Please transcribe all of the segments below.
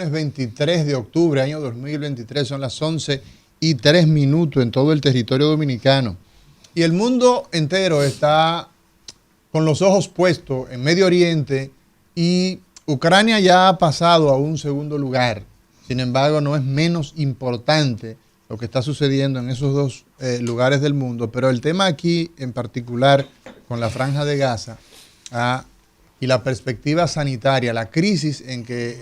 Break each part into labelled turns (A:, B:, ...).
A: lunes 23 de octubre, año 2023, son las 11:03 en todo el territorio dominicano. Y el mundo entero está con los ojos puestos en Medio Oriente y Ucrania ya ha pasado a un segundo lugar. Sin embargo, no es menos importante lo que está sucediendo en esos dos lugares del mundo. Pero el tema aquí, en particular, con la Franja de Gaza y la perspectiva sanitaria, la crisis en que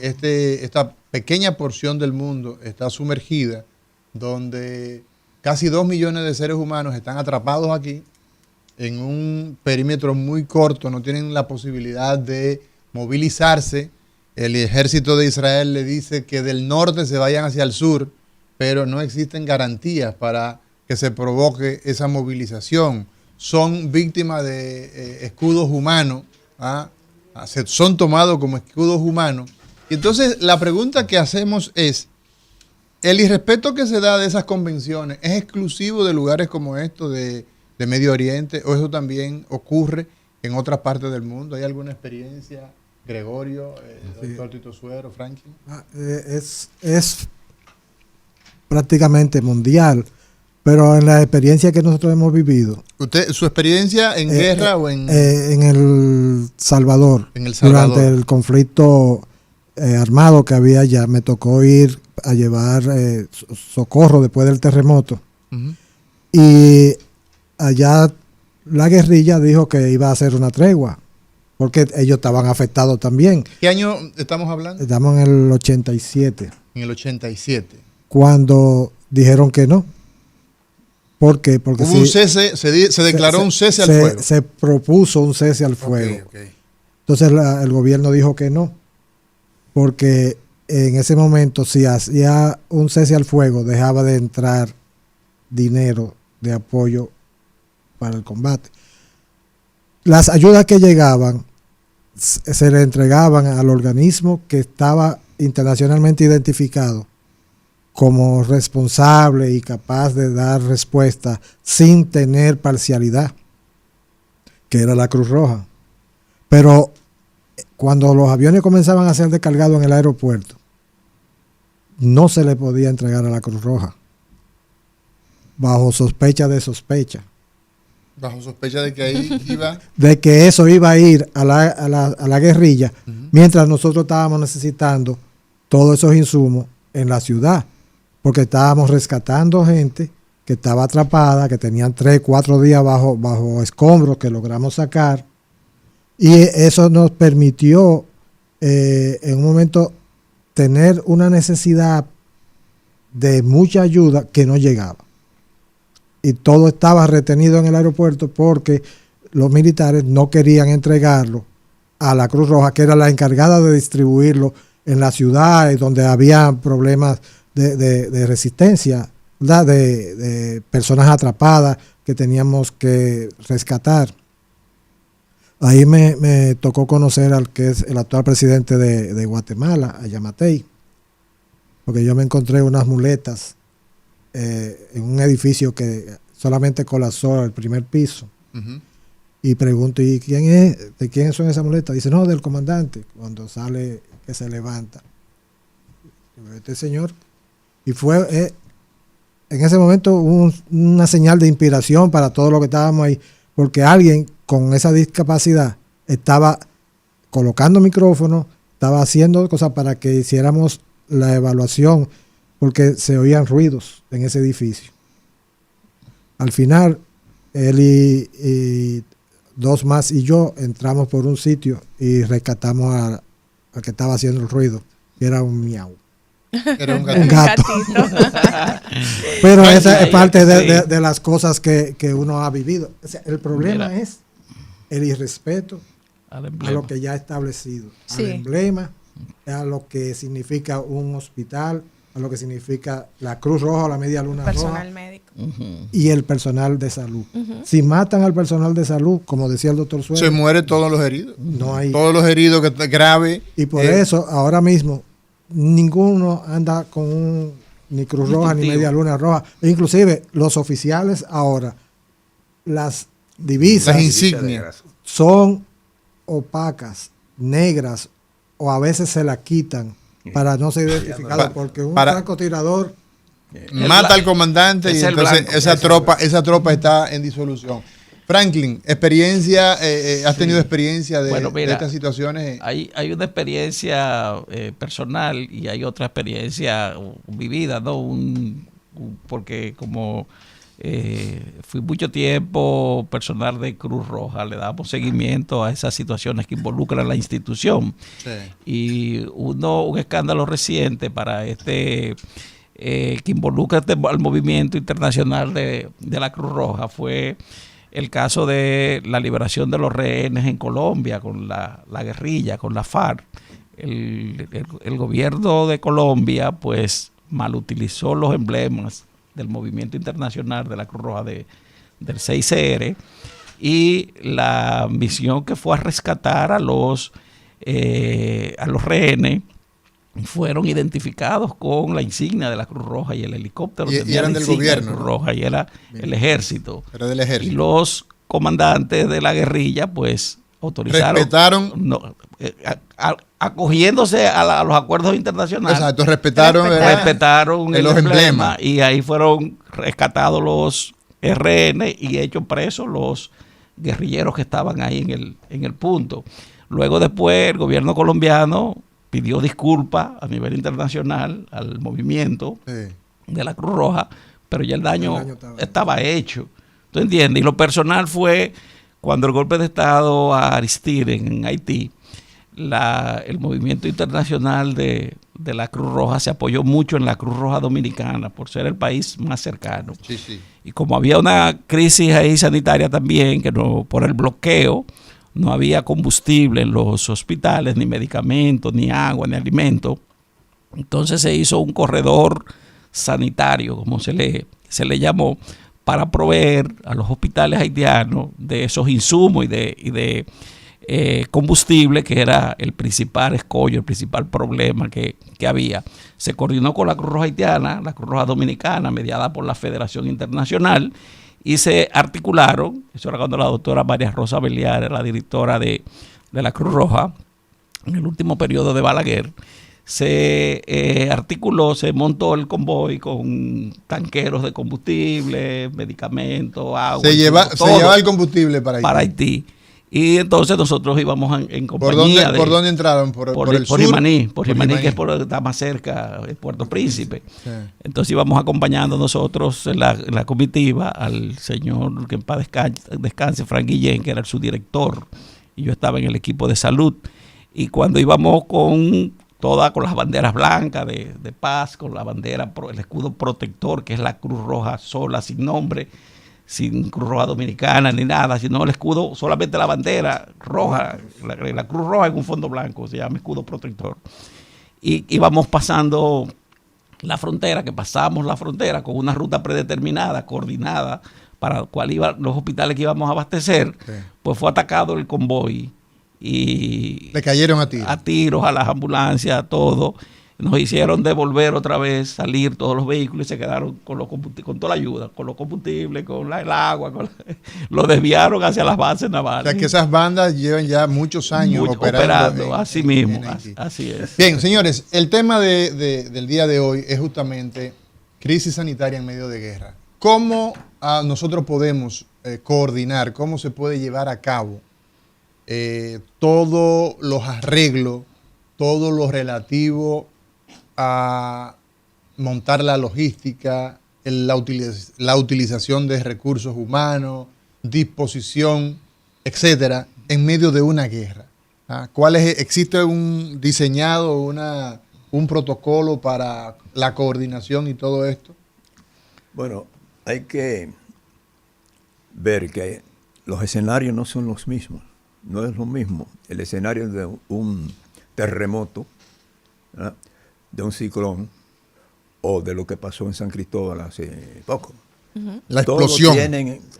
A: esta pequeña porción del mundo está sumergida, donde casi 2 millones de seres humanos están atrapados aquí en un perímetro muy corto, no tienen la posibilidad de movilizarse. El ejército de Israel le dice que del norte se vayan hacia el sur, pero no existen garantías para que se provoque esa movilización. Son víctimas de escudos humanos, son tomados como escudos humanos. Y entonces la pregunta que hacemos es, ¿el irrespeto que se da de esas convenciones es exclusivo de lugares como estos de Medio Oriente o eso también ocurre en otras partes del mundo? ¿Hay alguna experiencia, Gregorio, doctor Tito Suero, Franklin?
B: Es prácticamente mundial, pero en la experiencia que nosotros hemos vivido.
A: ¿Su experiencia en guerra o en...?
B: En El Salvador.
A: En El Salvador.
B: Durante el conflicto armado que había allá, me tocó ir a llevar socorro después del terremoto. Uh-huh. Y allá la guerrilla dijo que iba a hacer una tregua, porque ellos estaban afectados también.
A: ¿Qué año estamos hablando?
B: Estamos en el 87.
A: En el 87.
B: Cuando dijeron que no. ¿Por qué? Porque
A: hubo un cese, se declaró un cese al fuego.
B: Se propuso un cese al fuego. Okay. Entonces el gobierno dijo que no, porque en ese momento si hacía un cese al fuego dejaba de entrar dinero de apoyo para el combate. Las ayudas que llegaban se le entregaban al organismo que estaba internacionalmente identificado como responsable y capaz de dar respuesta sin tener parcialidad, que era la Cruz Roja. Pero cuando los aviones comenzaban a ser descargados en el aeropuerto, no se le podía entregar a la Cruz Roja, bajo sospecha de sospecha.
A: Bajo sospecha de que ahí iba...
B: de que eso iba a ir a la guerrilla, uh-huh, mientras nosotros estábamos necesitando todos esos insumos en la ciudad, porque estábamos rescatando gente que estaba atrapada, que tenían 3, 4 días bajo escombros que logramos sacar, y eso nos permitió en un momento tener una necesidad de mucha ayuda que no llegaba. Y todo estaba retenido en el aeropuerto porque los militares no querían entregarlo a la Cruz Roja, que era la encargada de distribuirlo en la ciudad, donde había problemas de resistencia, ¿verdad? De personas atrapadas que teníamos que rescatar. Ahí me tocó conocer al que es el actual presidente de Guatemala, a Yamatei, porque yo me encontré unas muletas en un edificio que solamente colapsó el primer piso. Uh-huh. Y pregunto, ¿y de quién son esas muletas? Dice, no, del comandante. Cuando sale, que se levanta. Este señor. Y fue, en ese momento, una señal de inspiración para todos los que estábamos ahí, porque alguien con esa discapacidad estaba colocando micrófonos, estaba haciendo cosas para que hiciéramos la evaluación, porque se oían ruidos en ese edificio. Al final, él y 2 más y yo entramos por un sitio y rescatamos al que estaba haciendo el ruido, que era un miau.
A: Era un
B: gato. Pero esa es parte de las cosas que uno ha vivido. O sea, el problema es el irrespeto a lo que ya ha establecido, al emblema, a lo que significa un hospital, a lo que significa la Cruz Roja o la Media Luna Roja.
C: Personal médico.
B: Uh-huh. Y el personal de salud. Uh-huh. Si matan al personal de salud, como decía el doctor Suero,
A: se mueren todos los heridos.
B: No hay.
A: Todos los heridos que están graves.
B: Y por eso, ahora mismo, ninguno anda con ni Cruz Roja ni Media Luna Roja. E inclusive, los oficiales ahora, las divisas,
A: las insignias,
B: son opacas, negras, o a veces se la quitan para no ser identificado, porque un francotirador
A: mata al comandante y entonces blanco, esa tropa está en disolución. Franklin, experiencia, ¿has tenido experiencia de estas situaciones?
C: Hay una experiencia personal y hay otra experiencia vivida, ¿no? Porque como fui mucho tiempo personal de Cruz Roja, le damos seguimiento a esas situaciones que involucran a la institución. Sí. Y un escándalo reciente para que involucra al movimiento internacional de la Cruz Roja fue el caso de la liberación de los rehenes en Colombia con la guerrilla, con la FARC. El gobierno de Colombia pues malutilizó los emblemas del movimiento internacional de la Cruz Roja del 6CR, y la misión que fue a rescatar a los rehenes fueron identificados con la insignia de la Cruz Roja y el helicóptero.
A: Y eran del gobierno.
C: De la Cruz Roja, y era el ejército.
A: Era del ejército.
C: Y los comandantes de la guerrilla, pues, autorizaron.
A: Respetaron.
C: Acogiéndose a los acuerdos internacionales.
A: Exacto, respetaron
C: los emblemas. Y ahí fueron rescatados los RN y hechos presos los guerrilleros que estaban ahí en el punto. Luego, después, el gobierno colombiano pidió disculpas a nivel internacional al movimiento de la Cruz Roja, pero ya el daño estaba hecho. ¿Tú entiendes? Y lo personal fue cuando el golpe de Estado a Aristide en Haití, el movimiento internacional de la Cruz Roja se apoyó mucho en la Cruz Roja Dominicana por ser el país más cercano.
A: Sí, sí.
C: Y como había una crisis ahí sanitaria también, que por el bloqueo, no había combustible en los hospitales, ni medicamentos, ni agua, ni alimento. Entonces se hizo un corredor sanitario, como se le llamó, para proveer a los hospitales haitianos de esos insumos y de combustible, que era el principal escollo, el principal problema que había. Se coordinó con la Cruz Roja Haitiana, la Cruz Roja Dominicana, mediada por la Federación Internacional, y se articularon, eso era cuando la doctora María Rosa Beliar era la directora de la Cruz Roja, en el último periodo de Balaguer, se articuló, se montó el convoy con tanqueros de combustible, medicamentos, agua.
A: Se lleva el combustible para Haití.
C: Y entonces nosotros íbamos en compañía.
A: ¿Por dónde entraron? ¿Por el sur?
C: Imaní, Imaní, que está más cerca de Puerto Príncipe. Sí. Entonces íbamos acompañando nosotros en la comitiva al señor, que en paz descanse, Frank Guillén, que era el subdirector, y yo estaba en el equipo de salud. Y cuando íbamos con las banderas blancas de paz, con la bandera, el escudo protector, que es la Cruz Roja sola, sin nombre, sin Cruz Roja Dominicana ni nada, sino el escudo, solamente la bandera roja, la Cruz Roja en un fondo blanco, se llama escudo protector. Y íbamos pasando la frontera, pasamos la frontera con una ruta predeterminada, coordinada, para cuál iban los hospitales que íbamos a abastecer. Sí. Pues fue atacado el convoy y
A: le cayeron a tiros.
C: A tiros, a las ambulancias, a todo. Nos hicieron devolver otra vez, salir todos los vehículos, y se quedaron con toda la ayuda, con los combustibles, con el agua, lo desviaron hacia las bases navales.
A: O sea que esas bandas llevan ya muchos años operando
C: así mismo, así es.
A: Bien, señores, el tema del día de hoy es justamente crisis sanitaria en medio de guerra. ¿Cómo nosotros podemos coordinar, cómo se puede llevar a cabo todos los arreglos, todo lo relativo a montar la logística, la utilización de recursos humanos, disposición, etcétera, en medio de una guerra? ¿Existe un diseñado, un protocolo para la coordinación y todo esto?
D: Bueno, hay que ver que los escenarios no son los mismos. No es lo mismo el escenario de un terremoto, ¿verdad?, de un ciclón, o de lo que pasó en San Cristóbal hace poco.
A: Uh-huh. La explosión.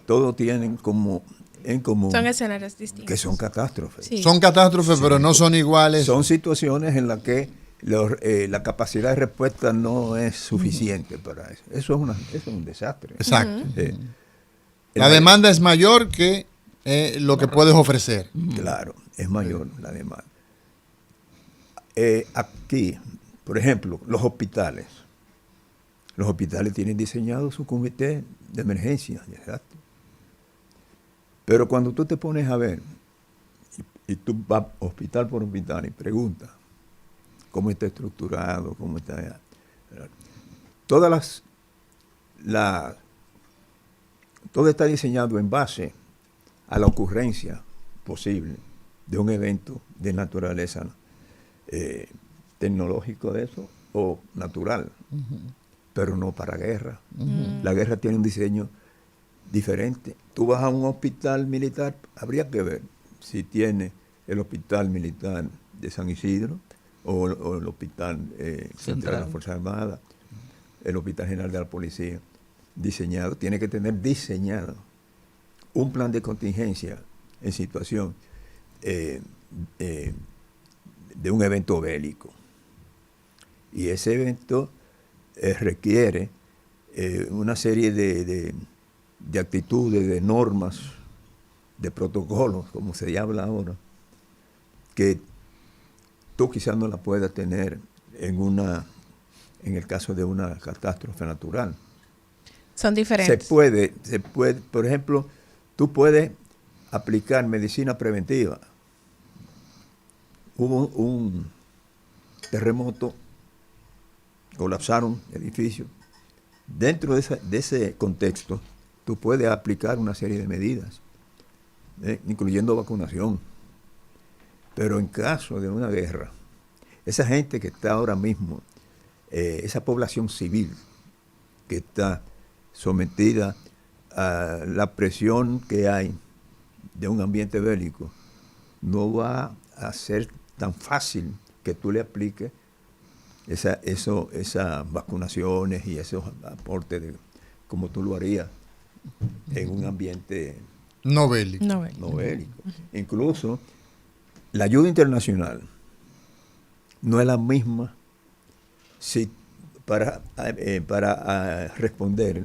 D: Todos tienen como en común.
E: Son escenarios distintos.
D: Que son catástrofes.
A: Sí. Son catástrofes, sí, pero no son iguales.
D: Son situaciones en las que la capacidad de respuesta no es suficiente uh-huh. para eso. Eso es un desastre.
A: Exacto. Uh-huh. La demanda es mayor que lo que puedes ofrecer.
D: Claro, es mayor la demanda. Aquí Por ejemplo, los hospitales. Los hospitales tienen diseñado su comité de emergencia, exacto. Pero cuando tú te pones a ver, y tú vas hospital por hospital y preguntas cómo está estructurado, cómo está... Todo está diseñado en base a la ocurrencia posible de un evento de naturaleza tecnológico de eso o natural, pero no para guerra. La guerra tiene un diseño diferente. Tú vas a un hospital militar, habría que ver si tiene el hospital militar de San Isidro o el hospital central de la Fuerza Armada, el hospital general de la policía, diseñado, tiene que tener diseñado un plan de contingencia en situación de un evento bélico. Y ese evento requiere una serie de actitudes, de normas, de protocolos, como se habla ahora, que tú quizás no la puedas tener en el caso de una catástrofe natural.
E: Son diferentes.
D: Se puede, por ejemplo, tú puedes aplicar medicina preventiva. Hubo un terremoto, colapsaron edificios. Dentro de ese contexto, tú puedes aplicar una serie de medidas, incluyendo vacunación. Pero en caso de una guerra, esa gente que está ahora mismo, esa población civil que está sometida a la presión que hay de un ambiente bélico, no va a ser tan fácil que tú le apliques esas vacunaciones y esos aportes como tú lo harías en un ambiente
A: no bélico.
E: No bélico.
D: no bélico. Incluso la ayuda internacional no es la misma para responder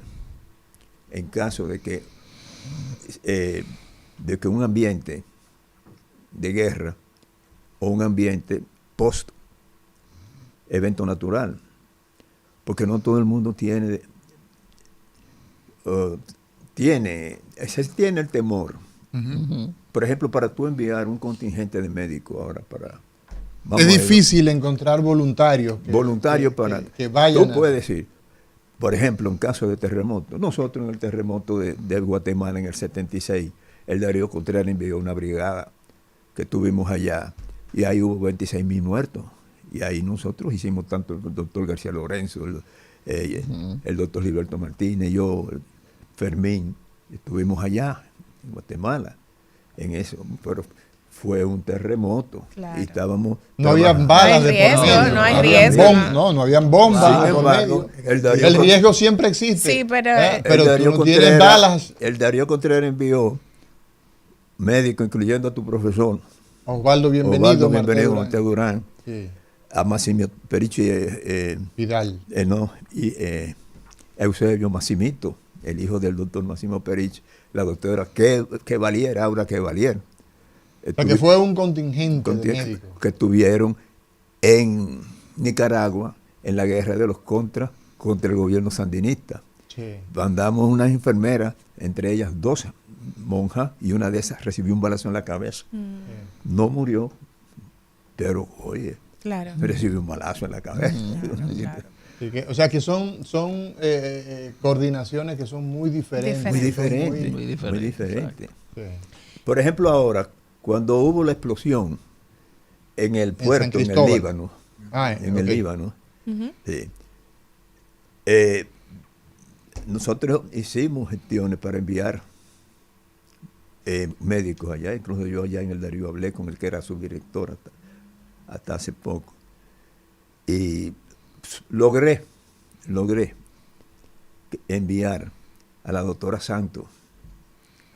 D: en caso de que un ambiente de guerra o un ambiente post evento natural, porque no todo el mundo tiene el temor. Por ejemplo, para tú enviar un contingente de médicos ahora
A: es difícil encontrar voluntarios que vayan.
D: Tú puedes decir, por ejemplo, en caso de terremoto, nosotros en el terremoto de Guatemala en el 76, el Darío Contreras envió una brigada que tuvimos allá y ahí hubo 26,000 muertos. Y ahí nosotros hicimos tanto el doctor García Lorenzo, el doctor Gilberto Martínez, yo, Fermín, estuvimos allá en Guatemala en eso, pero fue un terremoto.
E: Claro.
D: Y estábamos...
A: No habían balas de por medio.
E: No hay riesgo.
A: No habían bombas
D: Sin
A: por
D: embargo,
A: medio. El riesgo siempre existe.
E: Sí, pero...
A: Pero tú no tienes balas.
D: El Darío Contreras envió médicos, incluyendo a tu profesor,
A: Osvaldo Bienvenido
D: Martí Durán,
A: sí.
D: a Massimio Perichi
A: Vidal.
D: Y Eusebio Massimito, el hijo del doctor Massimo Perichi, la doctora que valiera, Aura que valiera.
A: Porque fue un contingente de médicos
D: que estuvieron en Nicaragua en la guerra de los contras contra el gobierno sandinista.
A: Sí.
D: Mandamos unas enfermeras, entre ellas 12 monjas, y una de esas recibió un balazo en la cabeza. No murió, pero oye,
E: claro,
D: recibió un balazo en la cabeza.
E: Claro.
A: O sea que son coordinaciones que son muy diferentes.
D: Muy diferentes. Sí. Por ejemplo, ahora, cuando hubo la explosión en el puerto, en el Líbano, el Líbano, sí, nosotros hicimos gestiones para enviar médicos allá, incluso yo allá en el Darío hablé con el que era su director hasta hace poco. Y logré enviar a la doctora Santos,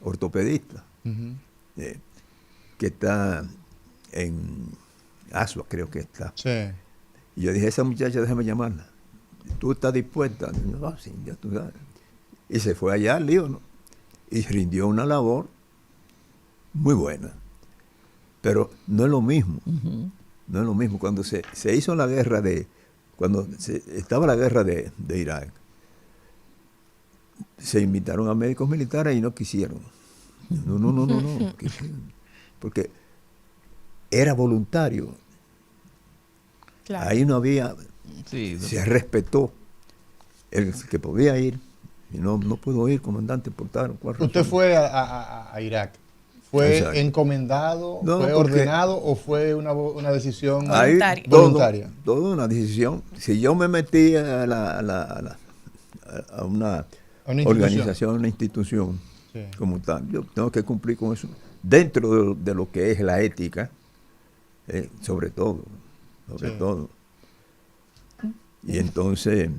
D: ortopedista, que está en Asua, creo que está.
A: Sí.
D: Y yo dije, esa muchacha, déjame llamarla. ¿Tú estás dispuesta? Y yo, sí, ya tú sabes. Y se fue allá al Líbano y rindió una labor muy buena. Pero no es lo mismo. No es lo mismo. Cuando se hizo la guerra de cuando estaba la guerra de Irak, se invitaron a médicos militares y no quisieron. No. Porque era voluntario.
E: Claro.
D: Ahí no había,
C: Sí,
D: se respetó el que podía ir. Y no puedo ir, comandante, por tal o cual razón.
A: ¿Usted fue a Irak? ¿Fue
D: Exacto.
A: encomendado,
D: No,
A: fue
D: porque
A: ordenado o fue una decisión
D: Ahí
E: Voluntaria.
A: voluntaria?
D: Todo una decisión. Si yo me metí a una
A: A una
D: organización, a una institución
A: Sí.
D: como tal, yo tengo que cumplir con eso dentro de lo que es la ética, sobre todo.
A: Sí.
D: Y entonces,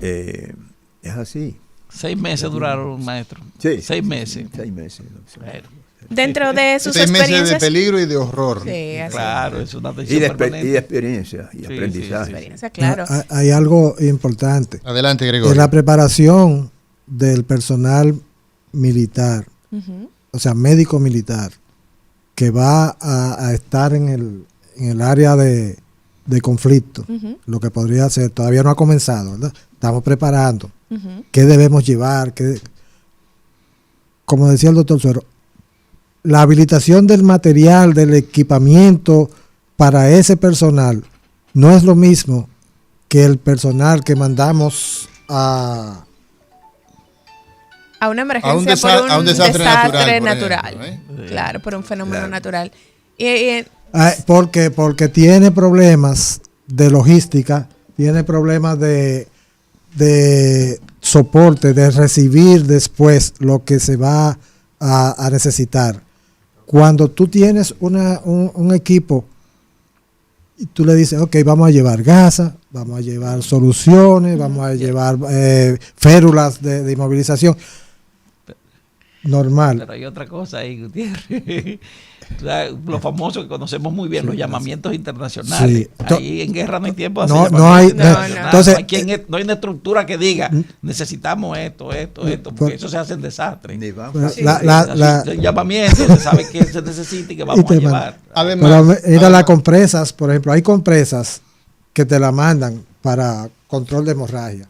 D: es así.
C: 6 meses duraron, maestro.
D: Sí.
C: 6 meses.
D: 6 meses.
C: Bueno,
E: Dentro de sus
A: 6 meses de
E: experiencias.
A: peligro y de horror.
E: Sí, así.
C: claro, es una
D: Y
C: decisión
D: de
C: permanente.
D: experiencia y
C: Sí,
D: aprendizaje.
E: Experiencia, claro.
B: Hay algo importante.
A: Adelante,
B: En
A: Gregorio.
B: la preparación del personal militar,
E: Ujú.
B: o sea, médico militar, que va a estar en el área de conflicto,
E: Ujú.
B: lo que podría ser, todavía no ha comenzado, ¿verdad? Estamos preparando.
E: Ujú.
B: ¿Qué debemos llevar? Como decía el doctor Suero, la habilitación del material, del equipamiento para ese personal no es lo mismo que el personal que mandamos a...
E: A una emergencia
A: A un desa-
E: por
A: a un desastre natural, por
E: natural.
A: ejemplo,
E: Claro, por un fenómeno
D: Claro.
E: natural.
B: Porque tiene problemas de logística, tiene problemas de soporte, de recibir después lo que se va a necesitar. Cuando tú tienes un equipo y tú le dices, ok, vamos a llevar gasa, vamos a llevar soluciones, vamos a llevar férulas de inmovilización, normal.
C: Pero hay otra cosa ahí, Gutiérrez. O sea, lo famoso que conocemos muy bien, los llamamientos internacionales.
B: Sí.
C: Ahí en guerra no hay tiempo de
B: No,
C: hacer
B: no hay-
C: llamamientos
E: no.
C: internacionales.
B: Entonces-
C: no hay una estructura que diga necesitamos esto, porque eso se hace en desastre.
D: Ni va-
B: Pues,
E: Sí.
C: El llamamiento se sabe qué se necesita y que vamos
B: te
C: a llevar.
A: Además,
B: Pero mira las compresas, por ejemplo, hay compresas que te la mandan para control de hemorragia,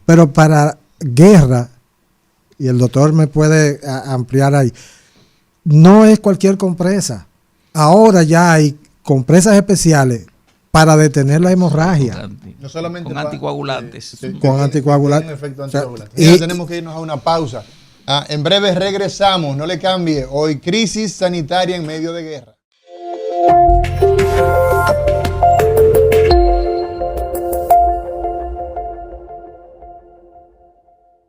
B: pero para guerra, y el doctor me puede ampliar ahí, no es cualquier compresa. Ahora ya hay compresas especiales para detener la hemorragia.
A: no solamente
C: con anticoagulantes.
B: Con anticoagulantes.
A: Tienen efecto
B: O sea,
A: anticoagulante.
B: y-
A: Mira, tenemos que irnos a una pausa. En breve regresamos, no le cambie. Hoy crisis sanitaria en medio de guerra.